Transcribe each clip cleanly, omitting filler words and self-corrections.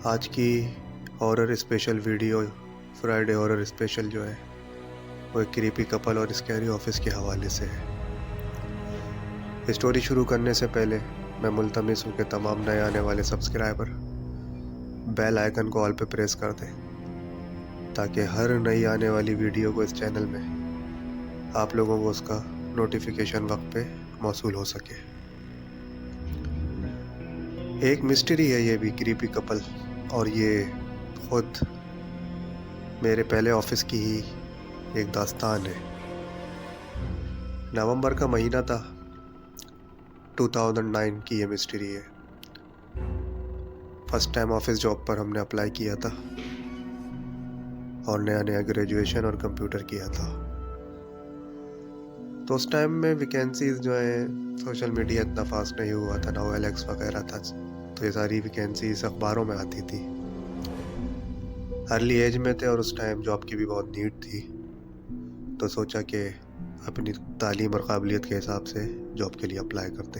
आज की horror special video Friday horror special जो है वो एक क्रीपी कपल और स्कैरी ऑफिस के हवाले से है। स्टोरी शुरू करने से पहले मैं मुल्तमिस हूँ कि तमाम नए आने वाले सब्सक्राइबर बेल आइकन को ऑल पे प्रेस कर दें ताकि हर नई आने वाली वीडियो को इस चैनल में आप लोगों को उसका नोटिफिकेशन वक्त पे मौसूल हो सके। एक मिस्ट्री है ये भी क्रीपी कपल, और ये खुद मेरे पहले ऑफिस की ही एक दास्तान है। नवंबर का महीना था, 2009 की ये मिस्ट्री है। फर्स्ट टाइम ऑफिस जॉब पर हमने अप्लाई किया था और नया नया ग्रेजुएशन और कंप्यूटर किया था। तो उस टाइम में वैकेंसीज जो है, सोशल मीडिया इतना फास्ट नहीं हुआ था, ना OLX वगैरह था, तो ये सारी वैकेंसीज अखबारों में आती थी। अर्ली एज में थे और उस टाइम जॉब की भी बहुत नीड थी, तो सोचा कि अपनी तालीम और काबिलियत के हिसाब से जॉब के लिए अप्लाई करते।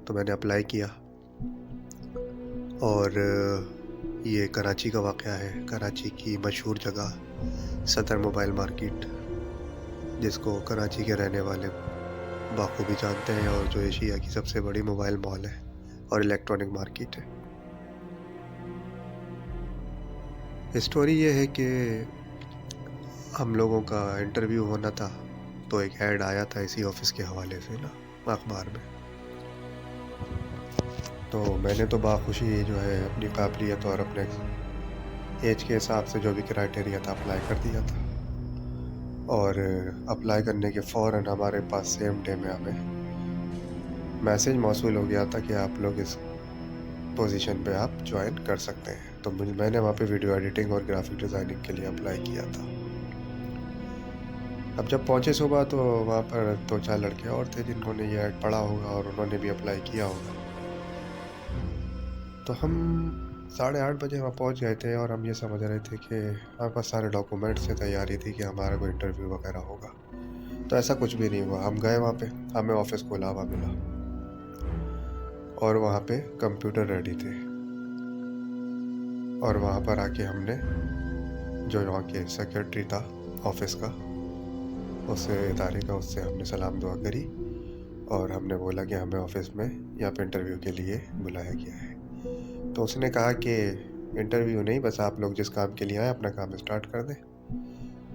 तो मैंने अप्लाई किया और ये कराची का वाक़या है। कराची की मशहूर जगह सदर मोबाइल मार्केट, जिसको कराची के रहने वाले बाखूबी जानते हैं, और जो एशिया की सबसे बड़ी मोबाइल मॉल है और इलेक्ट्रॉनिक मार्केट है। स्टोरी ये है कि हम लोगों का इंटरव्यू होना था, तो एक ऐड आया था इसी ऑफिस के हवाले से ना अखबार में। तो मैंने तो बाखुशी जो है अपनी काबिलियत और अपने एज के हिसाब से जो भी क्राइटेरिया था अप्लाई कर दिया था। और अप्लाई करने के फ़ौरन हमारे पास सेम डे में हमें मैसेज मौसूल हो गया था कि आप लोग इस पोजीशन पे आप ज्वाइन कर सकते हैं। तो मैंने वहाँ पे वीडियो एडिटिंग और ग्राफिक डिज़ाइनिंग के लिए अप्लाई किया था। अब जब पहुँचे सुबह, तो वहाँ पर 2-4 लड़के और थे जिन्होंने ये ऐड पढ़ा होगा और उन्होंने भी अप्लाई किया होगा। तो हम 8:30 बजे वहाँ पहुँच गए थे और हम ये समझ रहे थे कि हमारे पास सारे डॉक्यूमेंट्स से तैयारी थी कि हमारा कोई इंटरव्यू वगैरह होगा। तो ऐसा कुछ भी नहीं हुआ। हम गए वहाँ पे, हमें ऑफिस खुला हुआ मिला और वहाँ पे कंप्यूटर रेडी थे। और वहाँ पर आके हमने जो वहाँ के सेक्रेटरी था ऑफिस का, उससे इदारे का, उससे हमने सलाम दुआ करी और हमने बोला कि हमें ऑफिस में यहाँ पे इंटरव्यू के लिए बुलाया गया है। तो उसने कहा कि इंटरव्यू नहीं, बस आप लोग जिस काम के लिए आए अपना काम स्टार्ट कर दें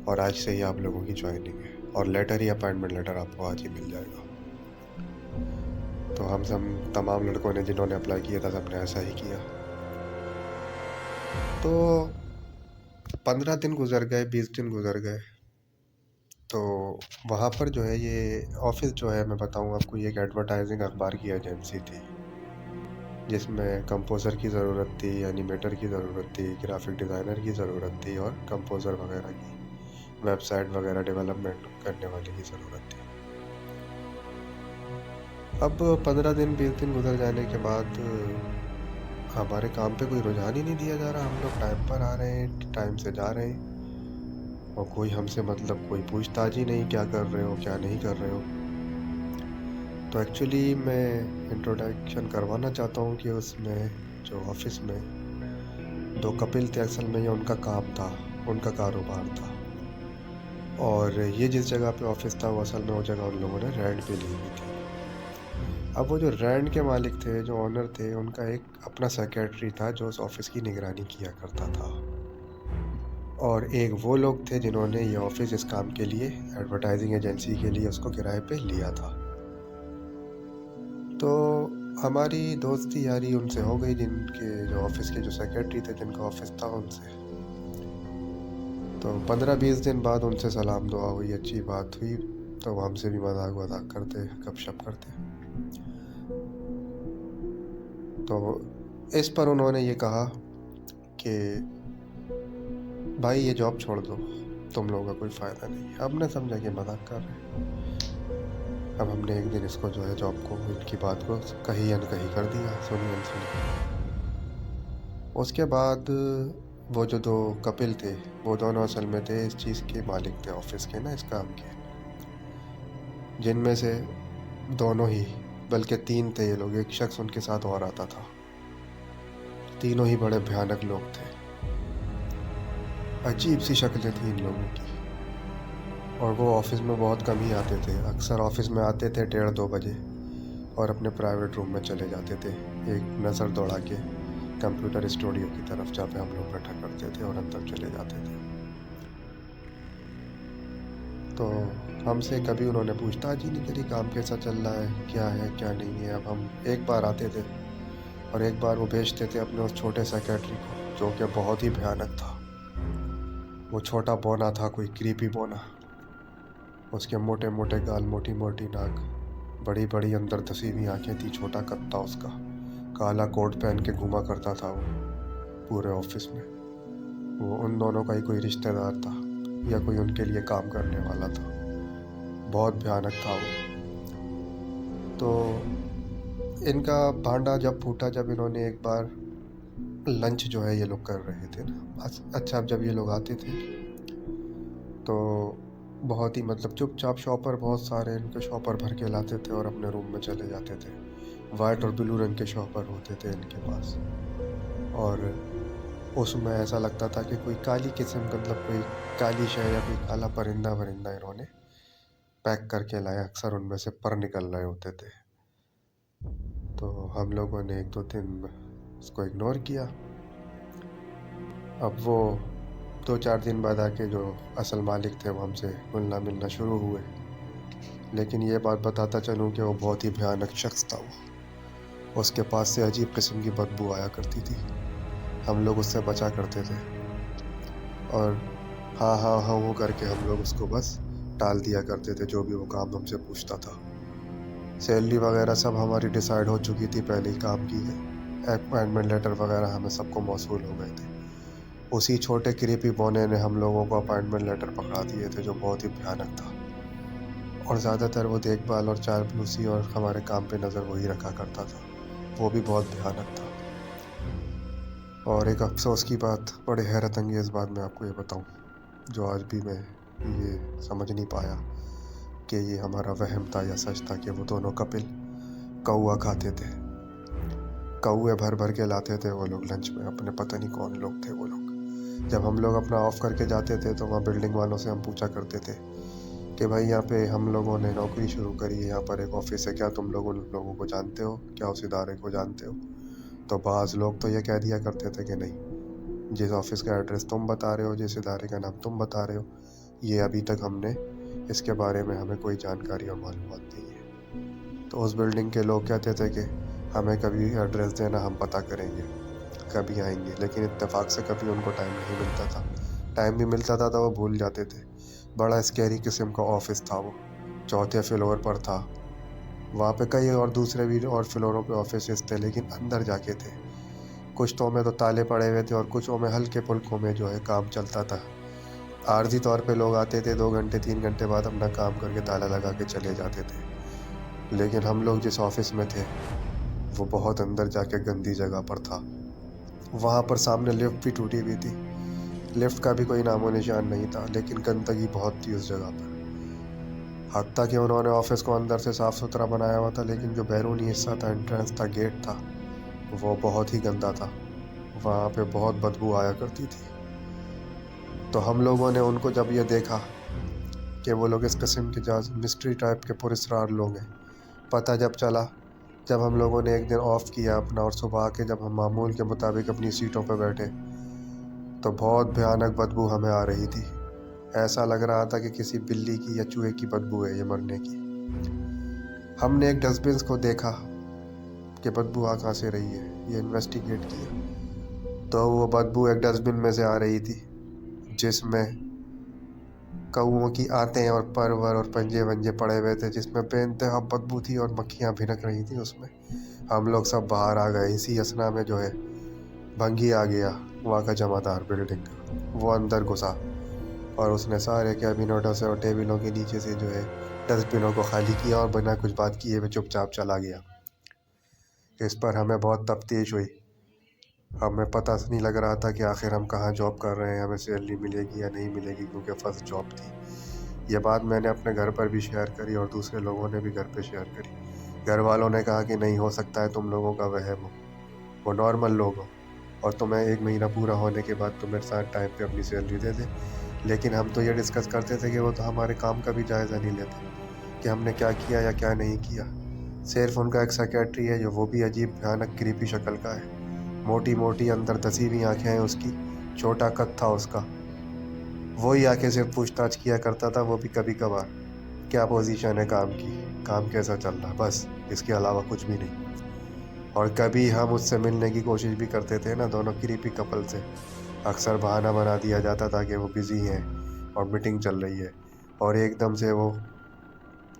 और आज से ही आप लोगों की ज्वाइनिंग है, और लेटर ही, अपॉइंटमेंट लेटर आपको आज ही मिल जाएगा। तो हम सब तमाम लड़कों ने जिन्होंने अप्लाई किया था, सबने ऐसा ही किया। तो 15 दिन गुजर गए, 20 दिन गुजर गए। तो वहाँ पर जो है ये ऑफिस जो है, मैं बताऊँ आपको, ये एक एडवर्टाइजिंग अखबार की एजेंसी थी जिसमें कंपोज़र की ज़रूरत थी, एनिमेटर की ज़रूरत थी, ग्राफिक डिज़ाइनर की ज़रूरत थी और कंपोज़र वगैरह की, वेबसाइट वगैरह डेवलपमेंट करने वाले की ज़रूरत थी। अब 15 दिन 20 दिन गुजर जाने के बाद हमारे काम पे कोई रुझान ही नहीं दिया जा रहा। हम लोग टाइम पर आ रहे हैं, टाइम से जा रहे हैं, और कोई हमसे मतलब कोई पूछताछ ही नहीं, क्या कर रहे हो क्या नहीं कर रहे हो। तो एक्चुअली मैं इंट्रोडक्शन करवाना चाहता हूँ कि उसमें जो ऑफिस में 2 कपिल थे, असल में ये उनका काम था, उनका कारोबार था। और ये जिस जगह पे ऑफिस था, वो असल में वो जगह उन लोगों ने रेंट पे ली हुई थी। अब वो जो रेंट के मालिक थे, जो ओनर थे, उनका एक अपना सेक्रेटरी था जो उस ऑफिस की निगरानी किया करता था, और एक वो लोग थे जिन्होंने ये ऑफिस इस काम के लिए, एडवर्टाइजिंग एजेंसी के लिए, उसको किराए पे लिया था। तो हमारी दोस्ती यारी उनसे हो गई, जिनके जो ऑफिस के जो सेक्रेटरी थे, जिनका ऑफिस था, उनसे। तो 15-20 दिन बाद उनसे सलाम दुआ हुई, अच्छी बात हुई, तो वो हमसे भी मजाक वजाक करते, गपशप करते। तो इस पर उन्होंने ये कहा कि भाई ये जॉब छोड़ दो, तुम लोगों का कोई फ़ायदा नहीं है। हमने समझा कि मजाक कर रहे हैं। अब हमने एक दिन इसको जो है, जॉब को, इनकी बात को कहीं अनकही कर दिया, सुनी अनसुनी। उसके बाद वो जो 2 कपिल थे, वो दोनों असल में थे इस चीज़ के मालिक थे, ऑफिस के ना, इस काम के, जिनमें से दोनों ही, बल्कि 3 थे ये लोग, एक शख्स उनके साथ और आता था। तीनों ही बड़े भयानक लोग थे। अजीब सी शक्लें थी इन लोगों की। और वो ऑफिस में बहुत कम ही आते थे। अक्सर ऑफिस में आते थे 1:30-2 बजे और अपने प्राइवेट रूम में चले जाते थे, एक नज़र दौड़ा के कंप्यूटर स्टूडियो की तरफ, जहाँ पे हम लोग बैठा करते थे, और अंदर चले जाते थे। तो हमसे कभी उन्होंने पूछताछ ही नहीं करी काम कैसा चल रहा है क्या नहीं है। अब हम एक बार आते थे और एक बार वो भेजते थे अपने उस छोटे सेक्रेटरी को, जो कि बहुत ही भयानक था। वो छोटा बौना था, कोई क्रीपी बौना। उसके मोटे मोटे गाल, मोटी मोटी नाक, बड़ी बड़ी अंदर धसी हुई आंखें थी, छोटा कत्ता उसका, काला कोट पहन के घूमा करता था वो पूरे ऑफिस में। वो उन दोनों का ही कोई रिश्तेदार था या कोई उनके लिए काम करने वाला था। बहुत भयानक था वो। तो इनका भांडा जब फूटा, जब इन्होंने एक बार लंच जो है ये लोग कर रहे थे ना, अच्छा, अब जब ये लोग आते थे तो बहुत ही मतलब चुपचाप शॉपर, बहुत सारे इनके शॉपर भर के लाते थे और अपने रूम में चले जाते थे। वाइट और ब्लू रंग के शॉपर होते थे इनके पास, और उसमें ऐसा लगता था कि कोई काली किस्म का, मतलब कोई काली शय या कोई काला परिंदा वरिंदा इन्होंने पैक करके लाया। अक्सर उनमें से पर निकल रहे होते थे। तो हम लोगों ने 1-2 दिन उसको इग्नोर किया। अब वो 2-4 दिन बाद आके जो असल मालिक थे वो हमसे घुलना मिलना शुरू हुए। लेकिन ये बात बताता चलूँ कि वो बहुत ही भयानक शख्स था। वो, उसके पास से अजीब किस्म की बदबू आया करती थी। हम लोग उससे बचा करते थे और हाँ हाँ हाँ वो करके हम लोग उसको बस टाल दिया करते थे, जो भी वो काम हमसे पूछता था। सैलरी वगैरह सब हमारी डिसाइड हो चुकी थी पहले ही काम की है। अपॉइंटमेंट लेटर वगैरह हमें सबको मौसूल हो गए थे। उसी छोटे क्रीपी बौने ने हम लोगों को अपॉइंटमेंट लेटर पकड़ा दिए थे, जो बहुत ही भयानक था। और ज़्यादातर वो देखभाल और चापलूसी और हमारे काम पे नज़र वही रखा करता था। वो भी बहुत भयानक था। और एक अफसोस की बात, बड़े हैरत अंगेज़ बात मैं आपको ये बताऊं, जो आज भी मैं ये समझ नहीं पाया कि ये हमारा वहम था या सच था, कि वो दोनों कपिल कौआ खाते थे। कौए भर भर के लाते थे वो लोग लंच में अपने, पता नहीं कौन लोग थे वो लोग। जब हम लोग अपना ऑफ करके जाते थे तो वहाँ बिल्डिंग वालों से हम पूछा करते थे कि भाई यहाँ पे हम लोगों ने नौकरी शुरू करी है, यहाँ पर एक ऑफिस है, क्या तुम लोग उन लोगों को जानते हो, क्या उस इदारे को जानते हो? तो बाज़ लोग तो ये कह दिया करते थे कि नहीं, जिस ऑफिस का एड्रेस तुम बता रहे हो, जिस इदारे का नाम तुम बता रहे हो, ये अभी तक हमने इसके बारे में हमें कोई जानकारी और मालूमात नहीं है। तो उस बिल्डिंग के लोग कहते थे कि हमें कभी एड्रेस देना, हम पता करेंगे, कभी आएंगे। लेकिन इत्तेफाक से कभी उनको टाइम नहीं मिलता था। टाइम भी मिलता था तो वो भूल जाते थे। बड़ा स्कैरी किस्म का ऑफिस था वो, 4थे फ्लोर पर था। वहाँ पे कई और दूसरे भी और फ्लोरों पे ऑफिस थे, लेकिन अंदर जाके थे। कुछ तो में तो ताले पड़े हुए थे और कुछ में हल्के फुल्कों में जो है काम चलता था। आर्जी तौर पे लोग आते थे, 2 घंटे 3 घंटे बाद अपना काम करके ताला लगा के चले जाते थे। लेकिन हम लोग जिस ऑफिस में थे वो बहुत अंदर जाके गंदी जगह पर था। वहाँ पर सामने लिफ्ट भी टूटी हुई थी। लिफ्ट का भी कोई नामो निशान नहीं था, लेकिन गंदगी बहुत थी उस जगह पर। हत्ता कि उन्होंने ऑफिस को अंदर से साफ़ सुथरा बनाया हुआ था, लेकिन जो बैरूनी हिस्सा था, एंट्रेंस था, गेट था, वो बहुत ही गंदा था। वहाँ पे बहुत बदबू आया करती थी। तो हम लोगों ने उनको जब ये देखा कि वो लोग इस किस्म के जाज मिस्ट्री टाइप के पुरस्कार लोग हैं, पता जब चला, जब हम लोगों ने एक दिन ऑफ किया अपना और सुबह आके जब हम मामूल के मुताबिक अपनी सीटों पर बैठे, तो बहुत भयानक बदबू हमें आ रही थी। ऐसा लग रहा था कि किसी बिल्ली की या चूहे की बदबू है ये, मरने की। हमने एक डस्टबिन को देखा कि बदबू आ कहाँ से रही है, ये इन्वेस्टिगेट किया, तो वो बदबू एक डस्टबिन में से आ रही थी, जिसमें कौओं की आंतें और पर वर और पंजे वंजे पड़े हुए थे, जिसमें बेइंतहा बदबू थी और मक्खियाँ भिनक रही थी उसमें। हम लोग सब बाहर आ गए। इसी असना में जो है भंगी आ गया, वहाँ का जमादार बिल्डिंग का। वो अंदर घुसा और उसने सारे कैबिनेटों से और टेबलों के नीचे से जो है डस्टबिनों को खाली किया और बिना कुछ बात किए हुए चुपचाप चला गया। इस पर हमें बहुत तफ्तीश हुई। हमें पता नहीं लग रहा था कि आखिर हम कहाँ जॉब कर रहे हैं, हमें सैलरी मिलेगी या नहीं मिलेगी, क्योंकि फर्स्ट जॉब थी। ये बात मैंने अपने घर पर भी शेयर करी और दूसरे लोगों ने भी घर पे शेयर करी। घर वालों ने कहा कि नहीं हो सकता है तुम लोगों का वहम हो, वो नॉर्मल लोग हो। और तुम्हें 1 महीना पूरा होने के बाद तुम मेरे साथ टाइम पे अपनी सैलरी दे दे। लेकिन हम तो ये डिस्कस करते थे कि वो तो हमारे काम का भी जायज़ा नहीं लेते कि हमने क्या किया या क्या नहीं किया। सिर्फ उनका एक सेक्रेटरी है जो वो भी अजीब भयानक क्रीपी शक्ल का है, मोटी मोटी अंदर धसी हुई आँखें हैं उसकी, छोटा कद था उसका। वही आके सिर्फ पूछताछ किया करता था, वो भी कभी कभार, क्या पोजीशन है काम की, काम कैसा चल रहा, बस इसके अलावा कुछ भी नहीं। और कभी हम उससे मिलने की कोशिश भी करते थे ना, दोनों क्रीपी कपल से, अक्सर बहाना बना दिया जाता था कि वो बिज़ी हैं और मीटिंग चल रही है, और एकदम से वो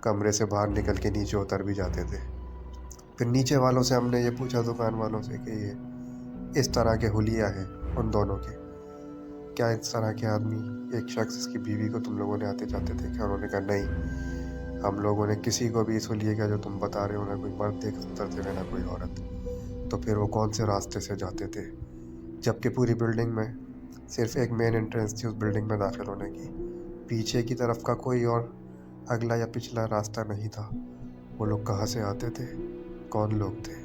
कमरे से बाहर निकल के नीचे उतर भी जाते थे। फिर नीचे वालों से हमने ये पूछा, दुकान वालों से, कि ये इस तरह के हुलिया हैं उन दोनों के, क्या इस तरह के आदमी, एक शख्स इसकी बीवी को तुम लोगों ने आते जाते देखे? उन्होंने कहा नहीं, हम लोगों ने किसी को भी इस हुलिये का जो तुम बता रहे हो ना कोई मर्द देख उतरते थे ना कोई औरत। तो फिर वो कौन से रास्ते से जाते थे, जबकि पूरी बिल्डिंग में सिर्फ एक मेन एंट्रेंस थी उस बिल्डिंग में दाखिल होने की, पीछे की तरफ का कोई और अगला या पिछला रास्ता नहीं था। वो लोग कहाँ से आते थे, कौन लोग थे,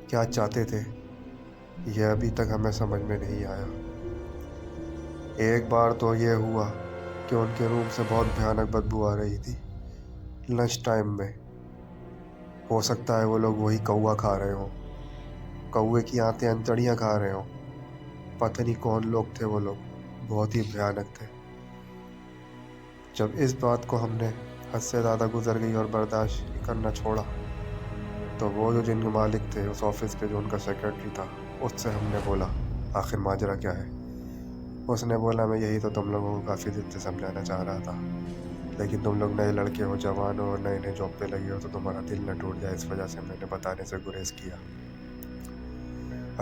क्या चाहते थे, यह अभी तक हमें समझ में नहीं आया। एक बार तो ये हुआ कि उनके रूम से बहुत भयानक बदबू आ रही थी लंच टाइम में। हो सकता है वो लोग वही कौवा खा रहे हों, कौवे की आंतें अंतड़ियाँ खा रहे हों। पता नहीं कौन लोग थे वो लोग, बहुत ही भयानक थे। जब इस बात को हमने हद से ज़्यादा गुजर गई और बर्दाश्त करना छोड़ा, तो वो जो जिनके मालिक थे उस ऑफिस के, जो उनका सेक्रेटरी था, उससे हमने बोला आखिर माजरा क्या है। उसने बोला मैं यही तो तुम लोगों को काफ़ी दिन से समझाना चाह रहा था, लेकिन तुम लोग नए लड़के हो, जवान हो और नए नए जॉब पे लगे हो, तो तुम्हारा दिल न टूट जाए, इस वजह से मैंने बताने से गुरेज किया।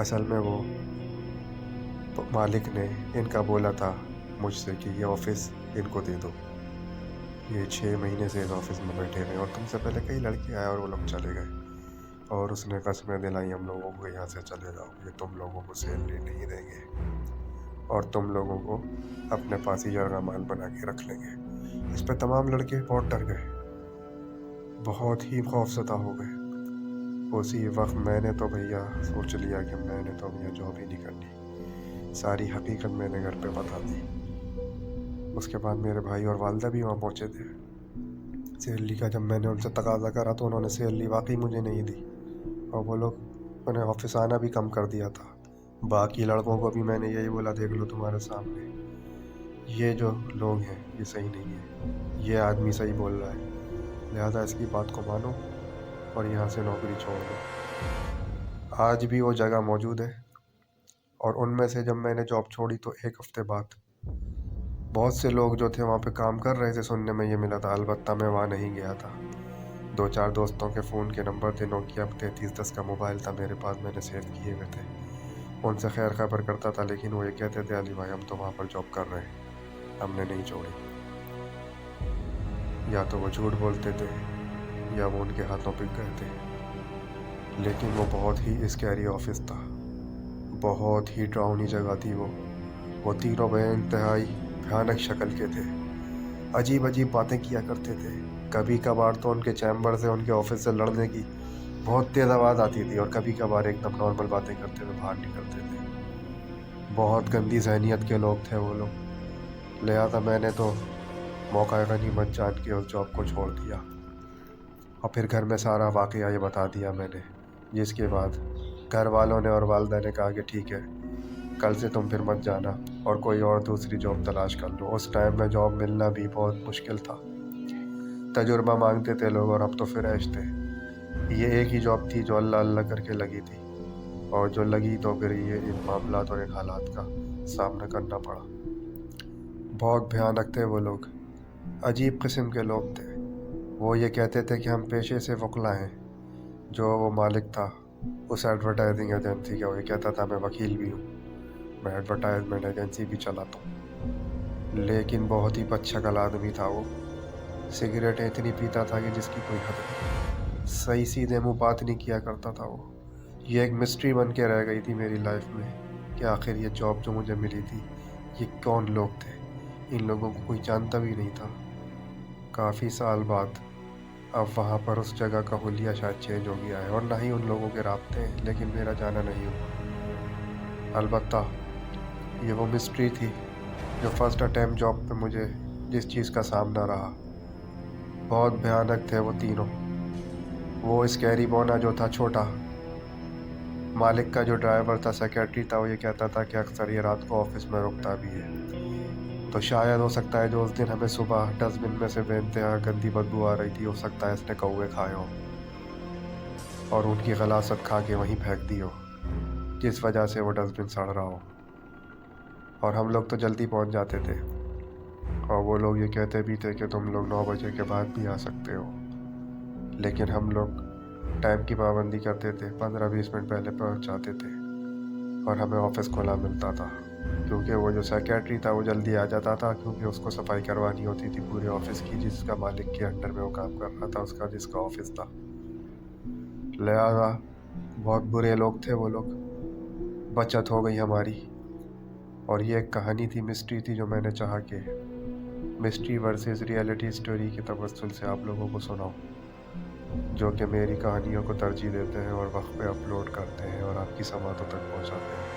असल में वो मालिक ने इनका बोला था मुझसे कि ये ऑफ़िस इनको दे दो, ये 6 महीने से इस ऑफ़िस में बैठे हुए, और तुमसे पहले कई लड़के आए और वो लोग चले गए, और उसने कसमें दिलाई हम लोगों को, यहाँ से चले जाओ, ये तुम लोगों को सैलरी नहीं देंगे और तुम लोगों को अपने पास ही जरगामान बना के रख लेंगे। इस पर तमाम लड़के बहुत डर गए, बहुत ही खौफज़दा हो गए। उसी वक्त मैंने तो भैया सोच लिया कि मैंने तो भैया जॉब ही नहीं करनी, सारी हकीकत मैंने घर पे बता दी। उसके बाद मेरे भाई और वालदा भी वहाँ पहुँचे थे। सैलरी का जब मैंने उनसे तकाजा करा तो उन्होंने सैलरी वाकई मुझे नहीं दी, और वो लोग, उन्हें ऑफिस आना भी कम कर दिया था। बाकी लड़कों को भी मैंने यही बोला, देख लो तुम्हारे सामने, ये जो लोग हैं ये सही नहीं है, ये आदमी सही बोल रहा है, लिहाजा इसकी बात को मानो और यहाँ से नौकरी छोड़ दो। आज भी वो जगह मौजूद है, और उनमें से जब मैंने जॉब छोड़ी तो 1 हफ्ते बाद बहुत से लोग जो थे वहाँ पे काम कर रहे थे, सुनने में ये मिला था। अलबत्ता मैं वहाँ नहीं गया था। 2-4 दोस्तों के फ़ोन के नंबर थे, नोकिया 3310 का मोबाइल था मेरे पास, मैंने सेव किए हुए थे। उनसे खैर खबर करता था, लेकिन वो ये कहते थे अली भाई हम तो वहाँ पर जॉब कर रहे हैं, हमने नहीं छोड़ी। या तो वो झूठ बोलते थे या वो उनके हाथों पिक गए थे। लेकिन वो बहुत ही स्कैरी ऑफिस था, बहुत ही डरावनी जगह थी वो तीनों बेइंतहाई भयानक शक्ल के थे, अजीब अजीब बातें किया करते थे। कभी कभार तो उनके चैम्बर से, उनके ऑफिस से लड़ने की बहुत तेज़ आवाज़ आती थी, और कभी कभार एकदम नॉर्मल बातें करते हुए बाहर निकलते थे। बहुत गंदी जहनीत के लोग थे वो लोग। लिहाजा मैंने तो मौका गनीमत जान के उस जॉब को छोड़ दिया, और फिर घर में सारा वाक़या ये बता दिया मैंने, जिसके बाद घर वालों ने और वालदा ने कहा कि ठीक है, कल से तुम फिर मत जाना और कोई और दूसरी जॉब तलाश कर लो। उस टाइम में जॉब मिलना भी बहुत मुश्किल था, तजुर्बा मांगते थे लोग, और अब तो फिर ऐश थे। ये एक ही जॉब थी जो अल्लाह अल्लाह करके लगी थी, और जो लगी तो फिर ये इन मामलात और इन हालात का सामना करना पड़ा। बहुत भयानक थे वो लोग, अजीब किस्म के लोग थे। वो ये कहते थे कि हम पेशे से वकला हैं। जो वो मालिक था उस एडवर्टाइजिंग एजेंसी का, वो ये कहता था मैं वकील भी हूँ, मैं एडवर्टाइजमेंट एजेंसी भी चलाता हूँ। लेकिन बहुत ही बदशक्ल आदमी था वो, सिगरेटें इतनी पीता था कि जिसकी कोई हद नहीं, सही सीधे मुँह बात नहीं किया करता था वो। ये एक मिस्ट्री बन के रह गई थी मेरी लाइफ में कि आखिर ये जॉब जो मुझे मिली थी, ये कौन लोग थे। इन लोगों को कोई जानता भी नहीं था। काफ़ी साल बाद अब वहाँ पर उस जगह का हुलिया शायद चेंज हो गया है, और ना ही उन लोगों के राब्ते हैं, लेकिन मेरा जाना नहीं हुआ। अलबत्ता ये वो मिस्ट्री थी जो फर्स्ट अटैम्प्ट जॉब पे मुझे जिस चीज़ का सामना रहा। बहुत भयानक थे वो तीनों। वो स्कैरी बोना जो था छोटा, मालिक का जो ड्राइवर था, सेक्रेटरी था, वो ये कहता था कि अक्सर ये रात को ऑफिस में रुकता भी है। तो शायद हो सकता है जो उस दिन हमें सुबह डस्टबिन में से बेनतहा गंदी बदबू आ रही थी, हो सकता है इसने कौवे खाए हो और उनकी गलासत खा के वहीं फेंक दी हो, जिस वजह से वो डस्टबिन सड़ रहा हो। और हम लोग तो जल्दी पहुंच जाते थे और वो लोग ये कहते भी थे कि तुम लोग 9 बजे के बाद भी आ सकते हो, लेकिन हम लोग टाइम की पाबंदी करते थे, 15-20 मिनट पहले पहुंच जाते थे और हमें ऑफिस खुला मिलता था, क्योंकि वो जो सेक्रेटरी था वो जल्दी आ जाता था, क्योंकि उसको सफाई करवानी होती थी पूरे ऑफिस की, जिसका मालिक के अंडर में वो काम कर रहा था, उसका जिसका ऑफिस था। लिहाजा बहुत बुरे लोग थे वो लोग। बचत हो गई हमारी। और ये एक कहानी थी, मिस्ट्री थी, जो मैंने चाहा कि मिस्ट्री वर्सेस रियलिटी स्टोरी के तवस्सुल से आप लोगों को सुनाऊं, जो कि मेरी कहानियों को तरजीह देते हैं और वक्त पे अपलोड करते हैं और आपकी समातों तक पहुंचाते हैं।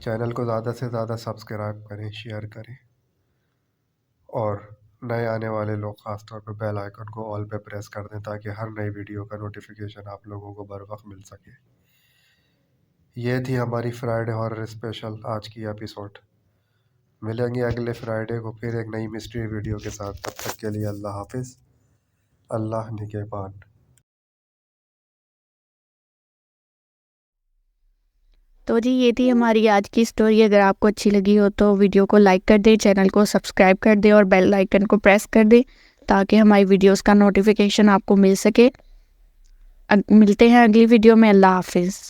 चैनल को ज़्यादा से ज़्यादा सब्सक्राइब करें, शेयर करें और नए आने वाले लोग ख़ास तौर पे बेल आइकन को ऑल पे प्रेस कर दें, ताकि हर नई वीडियो का नोटिफिकेशन आप लोगों को बर वक्त मिल सके। ये थी हमारी फ्राइडे हॉरर स्पेशल आज की एपिसोड। मिलेंगे अगले फ्राइडे को फिर एक नई मिस्ट्री वीडियो के साथ। तब तक के लिए अल्लाह हाफिज़, अल्लाह निगहबान। तो जी ये थी हमारी आज की स्टोरी। अगर आपको अच्छी लगी हो तो वीडियो को लाइक कर दें, चैनल को सब्सक्राइब कर दें और बेल आइकन को प्रेस कर दें, ताकि हमारी वीडियोस का नोटिफिकेशन आपको मिल सके। मिलते हैं अगली वीडियो में। अल्लाह हाफिज़।